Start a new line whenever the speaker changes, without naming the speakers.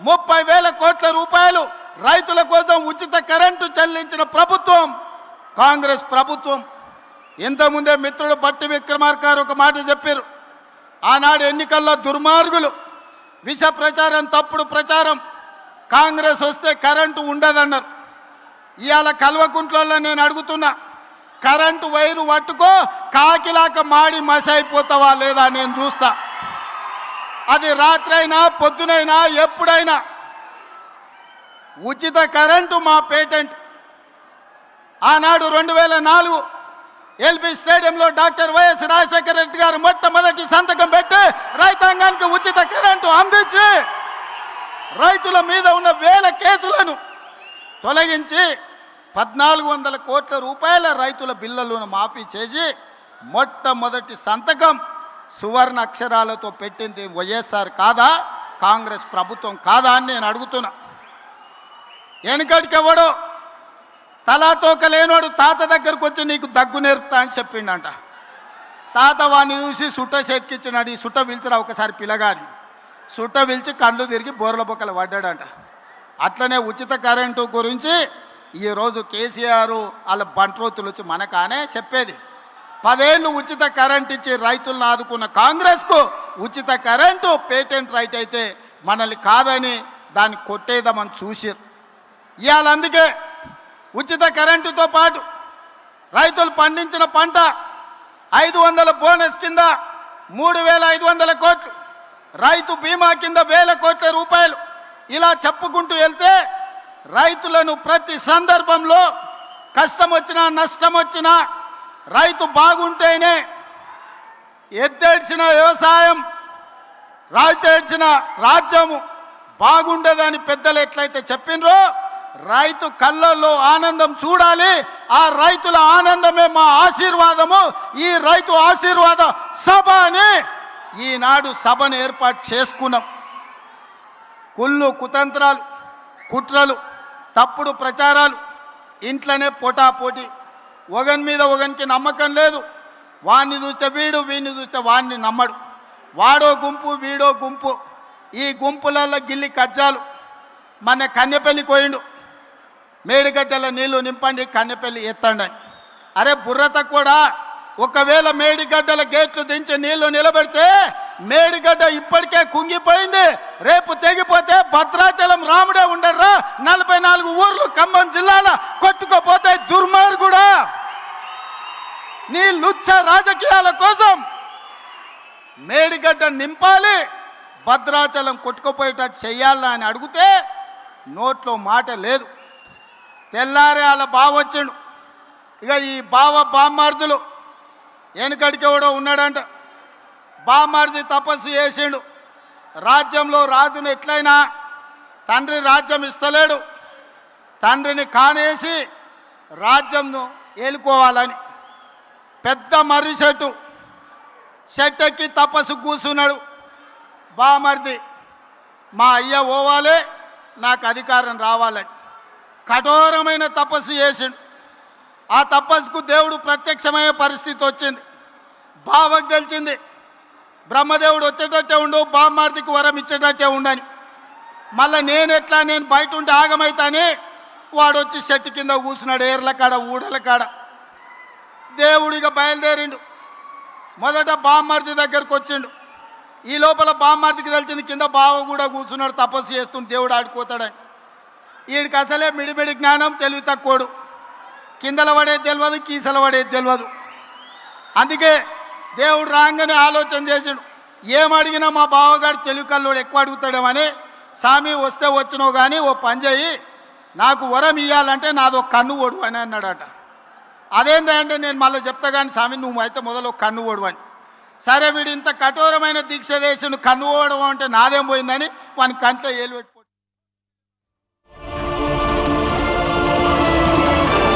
30,000 కోట్ల రూపాయలు రైతుల కోసం ఉచిత కరెంటు చెల్లించిన ప్రభుత్వం కాంగ్రెస్ ప్రభుత్వం. ఇంతకుముందే మిత్రుడు బట్టి విక్రమార్క గారు ఒక మాట చెప్పారు. ఆనాడు ఎన్నికల్లో దుర్మార్గులు విష ప్రచారం, తప్పుడు ప్రచారం, కాంగ్రెస్ వస్తే కరెంటు ఉండదన్నారు. ఇవాళ కల్వకుంట్లలో నేను అడుగుతున్నా, కరెంటు వైరు పట్టుకో కాకిలాక మాడి మసైపోతావా లేదా నేను చూస్తా. అది రాత్రైనా పొద్దునైనా ఎప్పుడైనా ఉచిత కరెంటు మా పేటెంట్. ఆనాడు 2004 ఎల్బీ స్టేడియంలో డాక్టర్ వైఎస్ రాజశేఖర రెడ్డి గారు మొట్టమొదటి సంతకం పెట్టి రైతాంగానికి ఉచిత కరెంటు అందించి రైతుల మీద ఉన్న 1000 కేసులను తొలగించి 1,400 కోట్ల రూపాయల రైతుల బిల్లులను మాఫీ చేసి మొట్టమొదటి సంతకం సువర్ణ అక్షరాలతో పెట్టింది వైఎస్ఆర్ కాదా, కాంగ్రెస్ ప్రభుత్వం కాదా అని నేను అడుగుతున్నా. వెనుకటికి ఎవడో తలాతోక లేనోడు తాత దగ్గరకు వచ్చి నీకు దగ్గు నేర్పుతా అని చెప్పిండంట. తాత వాడిని చూసి సుట్ట చేతికిచ్చినాడు. ఈ సుట్ట పిలిచిరా ఒకసారి పిల్లగాని. సుట్ట పిలిచి కళ్ళు తిరిగి బోర్ల బొక్కలు పడ్డాడంట. అట్లనే ఉచిత కరెంటు గురించి ఈరోజు కేసీఆర్ వాళ్ళ బంట్రోతులు వచ్చి మనకానే చెప్పేది. 10 ఏళ్ళు ఉచిత కరెంట్ ఇచ్చి రైతులను ఆదుకున్న కాంగ్రెస్కు ఉచిత కరెంటు పేటెంట్ రైట్ అయితే మనల్ని కాదని దాన్ని కొట్టేద్దామని చూసారు. ఇవాళ అందుకే ఉచిత కరెంటుతో పాటు రైతులు పండించిన పంట 500 బోనస్ కింద 3,500 కోట్లు, రైతు బీమా కింద 1,000 కోట్ల రూపాయలు, ఇలా చెప్పుకుంటూ వెళ్తే రైతులను ప్రతి సందర్భంలో కష్టం వచ్చినా నష్టం వచ్చినా రైతు బాగుంటేనే ఎద్దేడ్చిన వ్యవసాయం, రాయితేడ్చిన రాజ్యము బాగుండదని పెద్దలు ఎట్లయితే చెప్పినరో రైతు కళ్ళల్లో ఆనందం చూడాలి. ఆ రైతుల ఆనందమే మా ఆశీర్వాదము. ఈ రైతు ఆశీర్వాద సభ అని ఈనాడు సభను ఏర్పాటు చేసుకున్నాం. కుళ్ళు కుతంత్రాలు, కుట్రలు, తప్పుడు ప్రచారాలు, ఇంట్లోనే పోటాపోటీ, ఒకని మీద ఒకనికి నమ్మకం లేదు. వాడిని చూస్తే వీడు, వీడిని చూస్తే వాడిని నమ్మడు. వాడో గుంపు వీడో గుంపు. ఈ గుంపులలో గిల్లి కజ్జాలు. మన కన్నెపల్లి కోయిండు, మేడిగడ్డల నీళ్లు నింపండి కన్నెపల్లి ఎత్తండి. అరే బుర్రత కూడా, ఒకవేళ మేడిగడ్డల గేట్లు దించి నీళ్లు నిలబెడితే మేడిగడ్డ ఇప్పటికే కుంగిపోయింది. రేపు తెగిపోతే భద్రాచలం రాముడే ఉండర్రా, 44 ఊర్లు ఖమ్మం జిల్లాలో కొట్టుకుపోతే దుర్మార్గుడా. నీ లుచ్చ రాజకీయాల కోసం మేడిగడ్డ నింపాలి, భద్రాచలం కొట్టుకుపోయేటట్టు చెయ్యాలా అని అడిగితే నోట్లో మాట లేదు. తెల్లారే వాళ్ళ బావ వచ్చిండు. ఇక ఈ బామ్మార్దులు వెనుకడికి ఎవడో ఉన్నాడంట. బామ్మార్ది తపస్సు చేసిండు. రాజ్యంలో రాజును ఎట్లయినా తండ్రి రాజ్యం ఇస్తలేడు, తండ్రిని కానేసి రాజ్యంను ఏలుకోవాలని పెద్ద మర్రి చెట్టు ఎక్కి తపస్సు కూర్చున్నాడు. బామర్ది మా అయ్య పోవాలి, నాకు అధికారం రావాలని కఠోరమైన తపస్సు చేసిండు. ఆ తపస్సుకు దేవుడు ప్రత్యక్షమయ్యే పరిస్థితి వచ్చింది. బావకు తెలిసింది బ్రహ్మదేవుడు వచ్చేటట్టే ఉండు, బామ్మార్దికి వరం ఇచ్చేటట్టే ఉండని. మళ్ళీ నేను బయట ఉంటే ఆగమైతాని వాడు వచ్చి చెట్టు కింద కూర్చున్నాడు, ఏర్ల కాడ ఊడల కాడ. దేవుడిగా బయలుదేరిండు. మొదట బామ్మార్ది దగ్గరకు వచ్చిండు. ఈ లోపల బామ్మార్దికి తెలిసింది కింద బావ కూడా కూర్చున్నాడు, తపస్సు చేస్తుంటే దేవుడు ఆడిపోతాడని. వీడికి అసలే మిడిమిడి జ్ఞానం, తెలివి తక్కువడు. కిందల పడేది తెలియదు, కీసల పడేది తెలియదు. అందుకే దేవుడు రాగానే ఆలోచన చేసాడు, ఏమడిగినా మా బావగాడు తెలివి కల్లోడు ఎక్కువ అడుగుతాడేమని, స్వామి వస్తే వచ్చినావు కానీ ఓ పని చేయి, నాకు వరం ఇవ్వాలంటే నాది ఒక కన్ను ఓడు అని అన్నాడట. అదేంటంటే నేను మళ్ళీ చెప్తా కానీ స్వామి నువ్వు అయితే మొదలు ఒక కన్ను ఓడు అని. సరే వీడు ఇంత కఠోరమైన దీక్ష చేసి కన్ను ఓడడం అంటే నాదేం పోయిందని వాని కంట్లో ఏలు